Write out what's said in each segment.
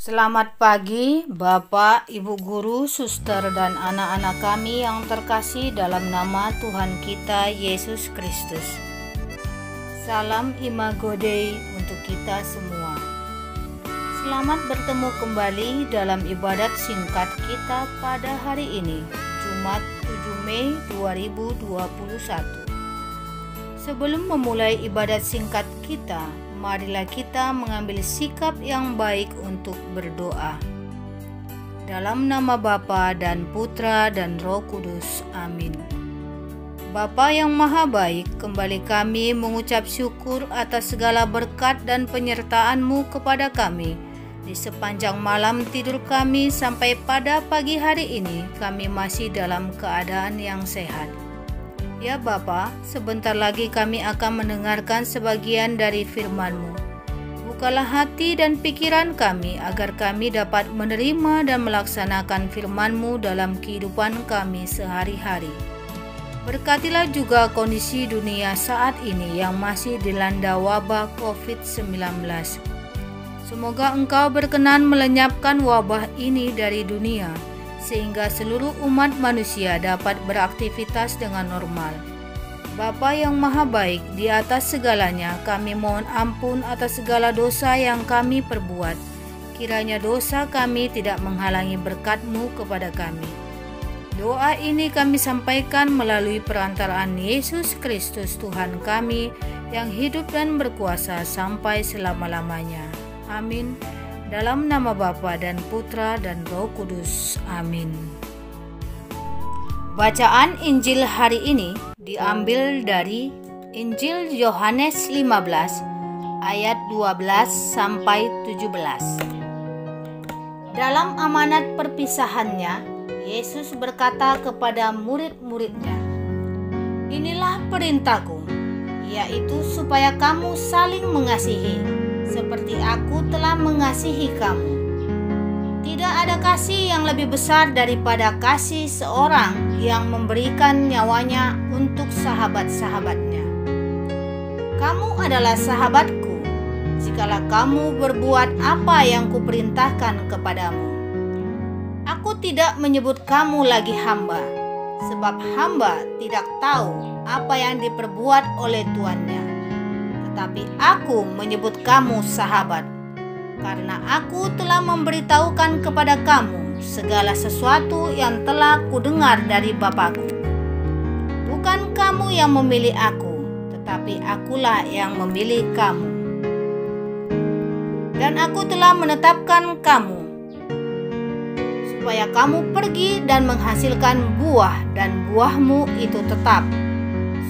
Selamat pagi, Bapak, Ibu Guru, Suster, dan anak-anak kami yang terkasih dalam nama Tuhan kita Yesus Kristus. Salam Imago Dei untuk kita semua. Selamat bertemu kembali dalam ibadat singkat kita pada hari ini, Jumat 7 Mei 2021. Sebelum memulai ibadat singkat kita, marilah kita mengambil sikap yang baik untuk berdoa. Dalam nama Bapa dan Putra dan Roh Kudus. Amin. Bapa yang Maha Baik, kembali kami mengucap syukur atas segala berkat dan penyertaan-Mu kepada kami. Di sepanjang malam tidur kami sampai pada pagi hari ini, kami masih dalam keadaan yang sehat. Ya Bapa, sebentar lagi kami akan mendengarkan sebagian dari firman-Mu. Bukalah hati dan pikiran kami agar kami dapat menerima dan melaksanakan firman-Mu dalam kehidupan kami sehari-hari. Berkatilah juga kondisi dunia saat ini yang masih dilanda wabah COVID-19. Semoga Engkau berkenan melenyapkan wabah ini dari dunia, sehingga seluruh umat manusia dapat beraktivitas dengan normal. Bapa yang Maha Baik, di atas segalanya kami mohon ampun atas segala dosa yang kami perbuat. Kiranya dosa kami tidak menghalangi berkat-Mu kepada kami. Doa ini kami sampaikan melalui perantaraan Yesus Kristus Tuhan kami yang hidup dan berkuasa sampai selama-lamanya. Amin. Dalam nama Bapa dan Putra dan Roh Kudus. Amin. Bacaan Injil hari ini diambil dari Injil Yohanes 15 ayat 12 sampai 17. Dalam amanat perpisahannya, Yesus berkata kepada murid-muridnya, "Inilah perintahku, yaitu supaya kamu saling mengasihi, seperti aku telah mengasihi kamu. Tidak ada kasih yang lebih besar daripada kasih seorang yang memberikan nyawanya untuk sahabat-sahabatnya. Kamu adalah sahabatku, jikalau kamu berbuat apa yang kuperintahkan kepadamu. Aku tidak menyebut kamu lagi hamba, sebab hamba tidak tahu apa yang diperbuat oleh tuannya. Tapi aku menyebut kamu sahabat, karena aku telah memberitahukan kepada kamu segala sesuatu yang telah kudengar dari Bapa-Ku. Bukan kamu yang memilih aku, tetapi akulah yang memilih kamu. Dan aku telah menetapkan kamu, supaya kamu pergi dan menghasilkan buah, dan buahmu itu tetap,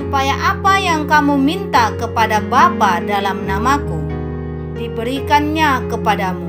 supaya apa yang kamu minta kepada Bapa dalam namaku, diberikannya kepadamu.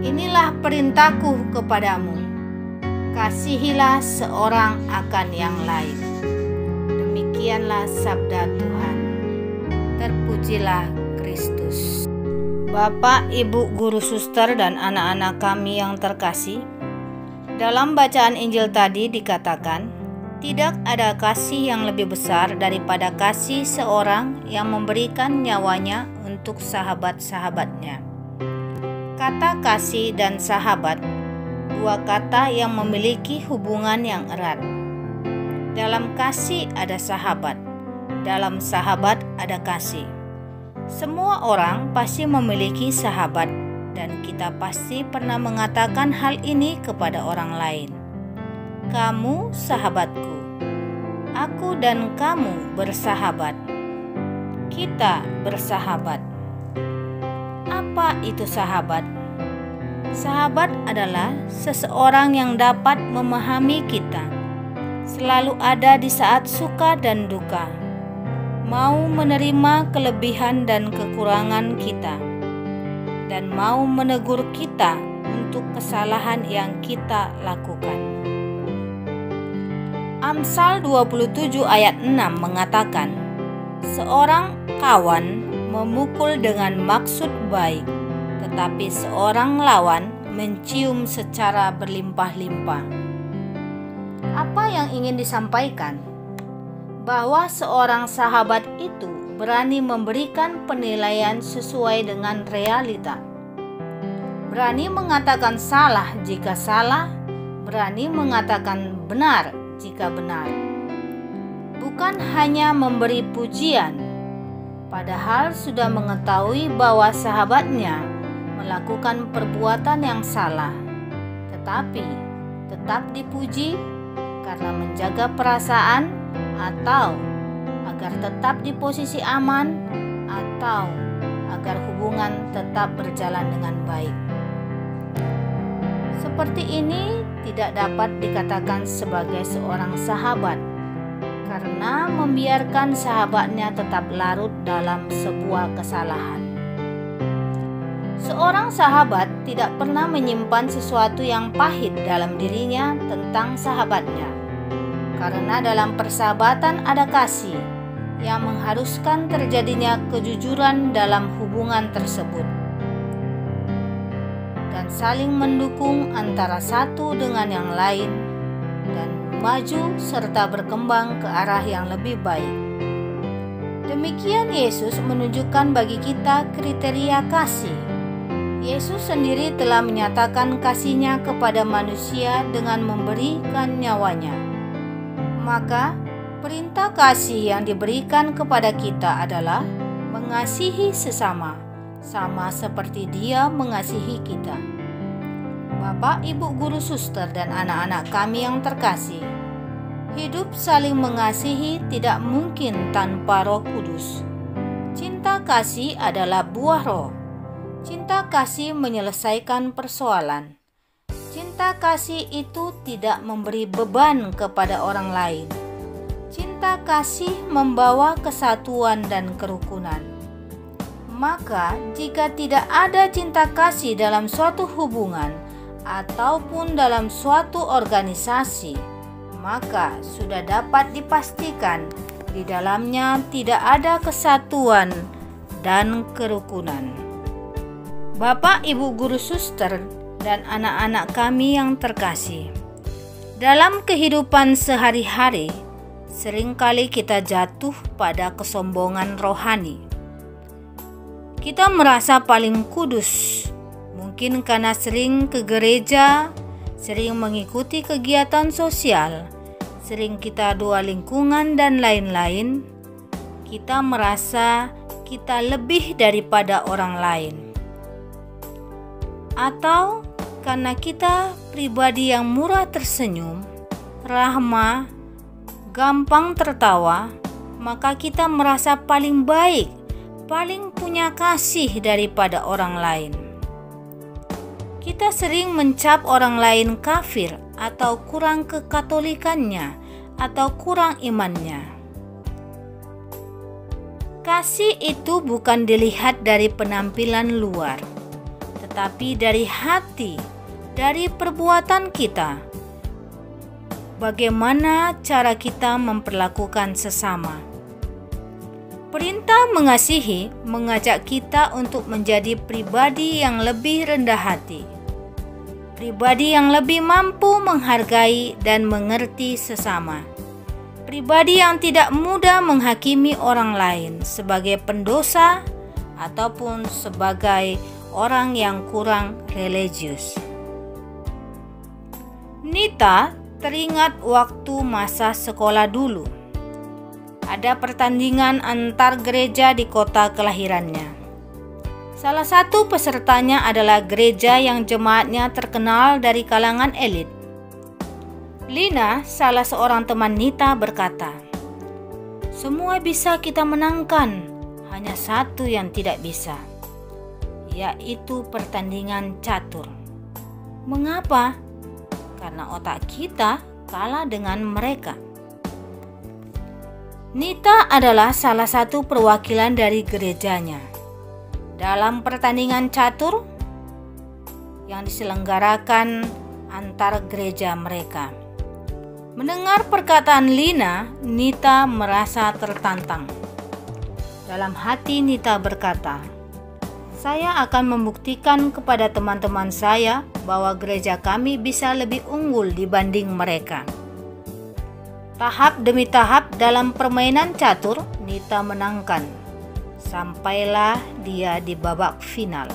Inilah perintahku kepadamu, kasihilah seorang akan yang lain." Demikianlah sabda Tuhan. Terpujilah Kristus. Bapak, Ibu, Guru, Suster, dan anak-anak kami yang terkasih, dalam bacaan Injil tadi dikatakan, tidak ada kasih yang lebih besar daripada kasih seorang yang memberikan nyawanya untuk sahabat-sahabatnya. Kata kasih dan sahabat, dua kata yang memiliki hubungan yang erat. Dalam kasih ada sahabat, dalam sahabat ada kasih. Semua orang pasti memiliki sahabat, dan kita pasti pernah mengatakan hal ini kepada orang lain. Kamu sahabatku, aku dan kamu bersahabat, kita bersahabat. Apa itu sahabat? Sahabat adalah seseorang yang dapat memahami kita, selalu ada di saat suka dan duka, mau menerima kelebihan dan kekurangan kita, dan mau menegur kita untuk kesalahan yang kita lakukan. Amsal 27 ayat 6 mengatakan, "Seorang kawan memukul dengan maksud baik, tetapi seorang lawan mencium secara berlimpah-limpah." Apa yang ingin disampaikan? Bahwa seorang sahabat itu berani memberikan penilaian sesuai dengan realita. berani mengatakan salah jika salah, berani mengatakan benar jika benar. Bukan hanya memberi pujian, padahal sudah mengetahui bahwa sahabatnya melakukan perbuatan yang salah, tetapi tetap dipuji karena menjaga perasaan, atau agar tetap di posisi aman, atau agar hubungan tetap berjalan dengan baik. Seperti ini tidak dapat dikatakan sebagai seorang sahabat, karena membiarkan sahabatnya tetap larut dalam sebuah kesalahan. Seorang sahabat tidak pernah menyimpan sesuatu yang pahit dalam dirinya tentang sahabatnya, karena dalam persahabatan ada kasih yang mengharuskan terjadinya kejujuran dalam hubungan tersebut, dan saling mendukung antara satu dengan yang lain, dan maju serta berkembang ke arah yang lebih baik. Demikian Yesus menunjukkan bagi kita kriteria kasih. Yesus sendiri telah menyatakan kasih-Nya kepada manusia dengan memberikan nyawanya. Maka perintah kasih yang diberikan kepada kita adalah mengasihi sesama, sama seperti Dia mengasihi kita. Bapak, Ibu, guru, suster, dan anak-anak kami yang terkasih, hidup saling mengasihi tidak mungkin tanpa Roh Kudus. Cinta kasih adalah buah Roh. Cinta kasih menyelesaikan persoalan. Cinta kasih itu tidak memberi beban kepada orang lain. Cinta kasih membawa kesatuan dan kerukunan. Maka, jika tidak ada cinta kasih dalam suatu hubungan ataupun dalam suatu organisasi, maka sudah dapat dipastikan di dalamnya tidak ada kesatuan dan kerukunan. Bapak, Ibu, guru, suster, dan anak-anak kami yang terkasih, dalam kehidupan sehari-hari, seringkali kita jatuh pada kesombongan rohani. Kita merasa paling kudus, mungkin karena sering ke gereja, sering mengikuti kegiatan sosial, sering kita doa lingkungan, dan lain-lain. Kita merasa kita lebih daripada orang lain. Atau karena kita pribadi yang murah tersenyum, ramah, gampang tertawa, maka kita merasa paling baik, paling punya kasih daripada orang lain. Kita sering mencap orang lain kafir atau kurang kekatolikannya atau kurang imannya. Kasih itu bukan dilihat dari penampilan luar, tetapi dari hati, dari perbuatan kita. Bagaimana cara kita memperlakukan sesama? Perintah mengasihi mengajak kita untuk menjadi pribadi yang lebih rendah hati, pribadi yang lebih mampu menghargai dan mengerti sesama, pribadi yang tidak mudah menghakimi orang lain sebagai pendosa ataupun sebagai orang yang kurang religius. Nita teringat waktu masa sekolah dulu. Ada pertandingan antar gereja di kota kelahirannya. Salah satu pesertanya adalah gereja yang jemaatnya terkenal dari kalangan elit. Lina, salah seorang teman Nita, berkata, "Semua bisa kita menangkan, hanya satu yang tidak bisa, yaitu pertandingan catur." Mengapa? Karena otak kita kalah dengan mereka. Nita adalah salah satu perwakilan dari gerejanya. Dalam pertandingan catur yang diselenggarakan antar gereja mereka. Mendengar perkataan Lina, Nita merasa tertantang. Dalam hati Nita berkata, "Saya akan membuktikan kepada teman-teman saya bahwa gereja kami bisa lebih unggul dibanding mereka." Tahap demi tahap dalam permainan catur, Nita menangkan, sampailah dia di babak final.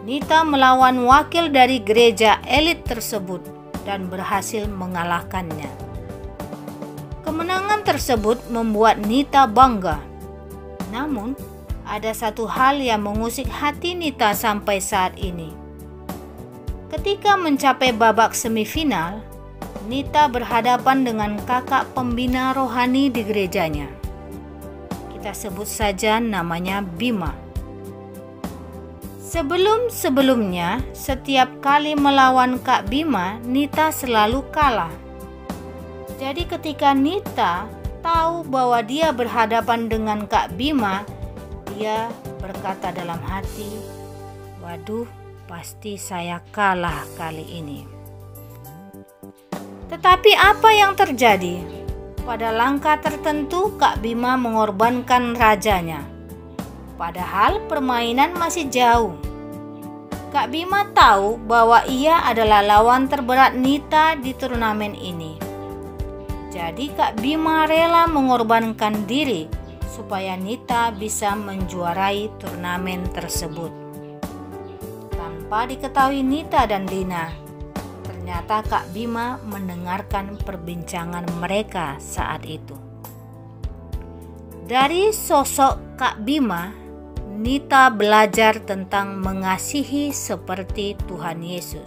Nita melawan wakil dari gereja elit tersebut dan berhasil mengalahkannya. Kemenangan tersebut membuat Nita bangga. Namun, ada satu hal yang mengusik hati Nita sampai saat ini. Ketika mencapai babak semifinal, Nita berhadapan dengan kakak pembina rohani di gerejanya. Kita sebut saja namanya Bima. Sebelumnya, setiap kali melawan Kak Bima, Nita selalu kalah. Jadi ketika Nita tahu bahwa dia berhadapan dengan Kak Bima, dia berkata dalam hati, "Waduh, pasti saya kalah kali ini." Tetapi apa yang terjadi? Pada langkah tertentu Kak Bima mengorbankan rajanya. Padahal permainan masih jauh. Kak Bima tahu bahwa ia adalah lawan terberat Nita di turnamen ini. Jadi Kak Bima rela mengorbankan diri supaya Nita bisa menjuarai turnamen tersebut. Tanpa diketahui Nita dan Dina, ternyata Kak Bima mendengarkan perbincangan mereka saat itu. Dari sosok Kak Bima, Nita belajar tentang mengasihi seperti Tuhan Yesus.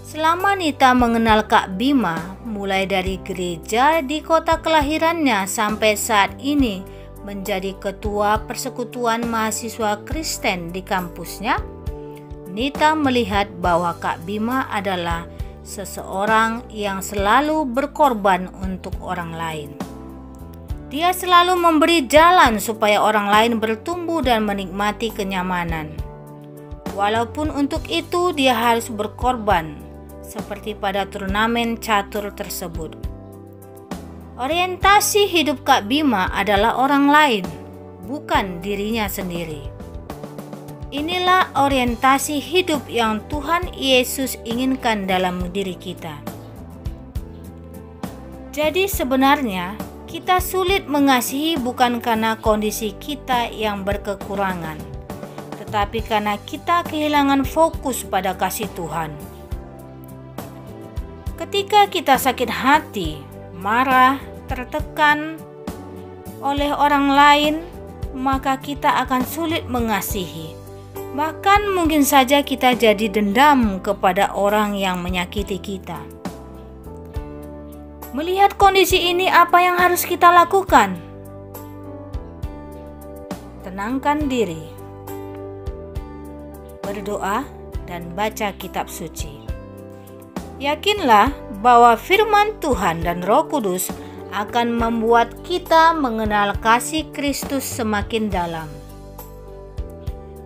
Selama Nita mengenal Kak Bima, mulai dari gereja di kota kelahirannya sampai saat ini menjadi ketua persekutuan mahasiswa Kristen di kampusnya, Nita melihat bahwa Kak Bima adalah seseorang yang selalu berkorban untuk orang lain. Dia selalu memberi jalan supaya orang lain bertumbuh dan menikmati kenyamanan. Walaupun untuk itu dia harus berkorban, seperti pada turnamen catur tersebut. Orientasi hidup Kak Bima adalah orang lain, bukan dirinya sendiri. Inilah orientasi hidup yang Tuhan Yesus inginkan dalam diri kita. Jadi sebenarnya kita sulit mengasihi bukan karena kondisi kita yang berkekurangan, tetapi karena kita kehilangan fokus pada kasih Tuhan. Ketika kita sakit hati, marah, tertekan oleh orang lain, maka kita akan sulit mengasihi. Bahkan mungkin saja kita jadi dendam kepada orang yang menyakiti kita. Melihat kondisi ini, apa yang harus kita lakukan? Tenangkan diri, berdoa, dan baca kitab suci. Yakinlah bahwa firman Tuhan dan Roh Kudus akan membuat kita mengenal kasih Kristus semakin dalam.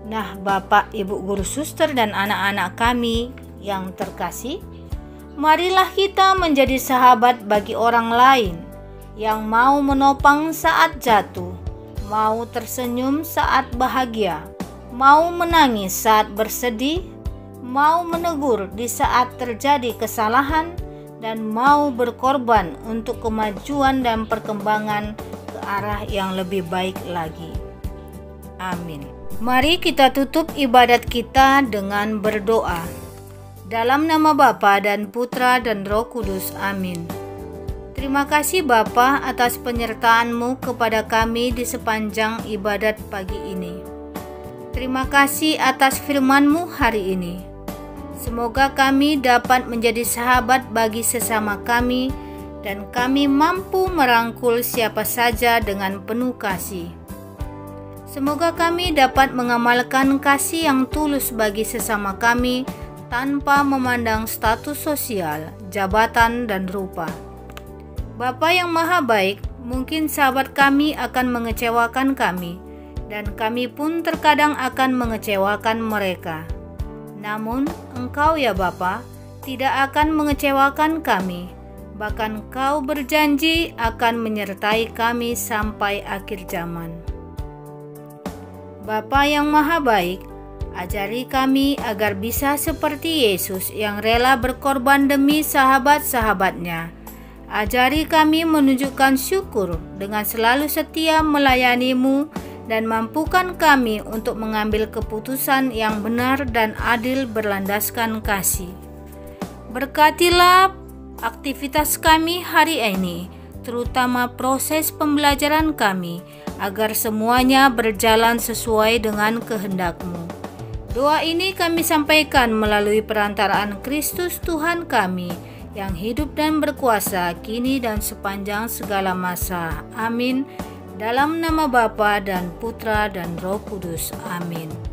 Nah, Bapak, Ibu guru suster dan anak-anak kami yang terkasih, marilah kita menjadi sahabat bagi orang lain yang mau menopang saat jatuh, mau tersenyum saat bahagia, mau menangis saat bersedih, mau menegur di saat terjadi kesalahan, dan mau berkorban untuk kemajuan dan perkembangan ke arah yang lebih baik lagi. Amin. Mari kita tutup ibadat kita dengan berdoa. Dalam nama Bapa dan Putra dan Roh Kudus. Amin. Terima kasih Bapa atas penyertaan-Mu kepada kami di sepanjang ibadat pagi ini. Terima kasih atas firman-Mu hari ini. Semoga kami dapat menjadi sahabat bagi sesama kami dan kami mampu merangkul siapa saja dengan penuh kasih. Semoga kami dapat mengamalkan kasih yang tulus bagi sesama kami tanpa memandang status sosial, jabatan, dan rupa. Bapa yang Maha Baik, mungkin sahabat kami akan mengecewakan kami, dan kami pun terkadang akan mengecewakan mereka. Namun, Engkau ya Bapa, tidak akan mengecewakan kami, bahkan Kau berjanji akan menyertai kami sampai akhir zaman. Bapa yang Maha Baik, ajari kami agar bisa seperti Yesus yang rela berkorban demi sahabat-sahabatnya. Ajari kami menunjukkan syukur dengan selalu setia melayani-Mu dan mampukan kami untuk mengambil keputusan yang benar dan adil berlandaskan kasih. Berkatilah aktivitas kami hari ini, terutama proses pembelajaran kami, agar semuanya berjalan sesuai dengan kehendak-Mu. Doa ini kami sampaikan melalui perantaraan Kristus Tuhan kami, yang hidup dan berkuasa kini dan sepanjang segala masa. Amin. Dalam nama Bapa dan Putra dan Roh Kudus. Amin.